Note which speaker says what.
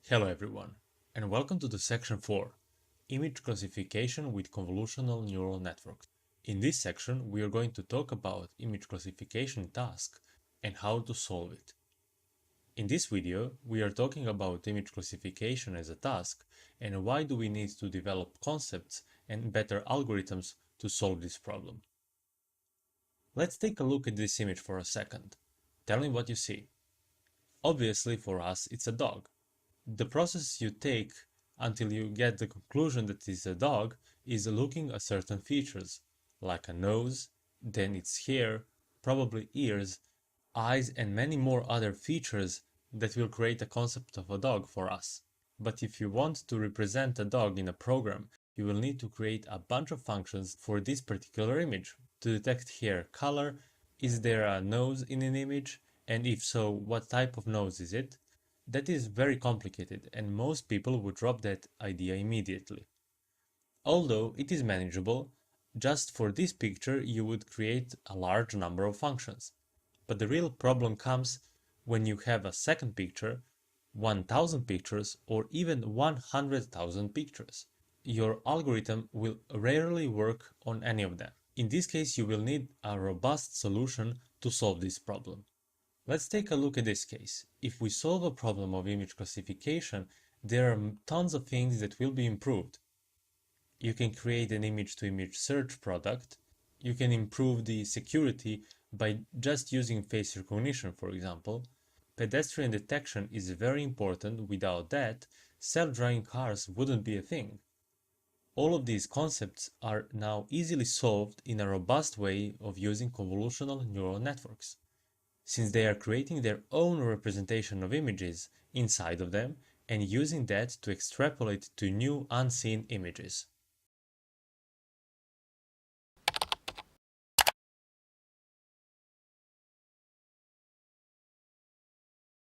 Speaker 1: Hello everyone, and welcome to the section 4, Image Classification with Convolutional Neural Networks. In this section, we are going to talk about image classification task and how to solve it. In this video, we are talking about image classification as a task and why do we need to develop concepts and better algorithms to solve this problem. Let's take a look at this image for a second. Tell me what you see. Obviously, for us, it's a dog. The process you take until you get the conclusion that it's a dog is looking at certain features, like a nose, then its hair, probably ears, eyes, and many more other features that will create a concept of a dog for us. But if you want to represent a dog in a program, you will need to create a bunch of functions for this particular image to detect hair color, is there a nose in an image, and if so, what type of nose is it? That is very complicated and most people would drop that idea immediately. Although it is manageable, just for this picture you would create a large number of functions. But the real problem comes when you have a second picture, 1000 pictures, or even 100,000 pictures. Your algorithm will rarely work on any of them. In this case, you will need a robust solution to solve this problem. Let's take a look at this case. If we solve a problem of image classification, there are tons of things that will be improved. You can create an image-to-image search product. You can improve the security by just using face recognition, for example. Pedestrian detection is very important. Without that, self-driving cars wouldn't be a thing. All of these concepts are now easily solved in a robust way of using convolutional neural networks, since they are creating their own representation of images inside of them and using that to extrapolate to new unseen images.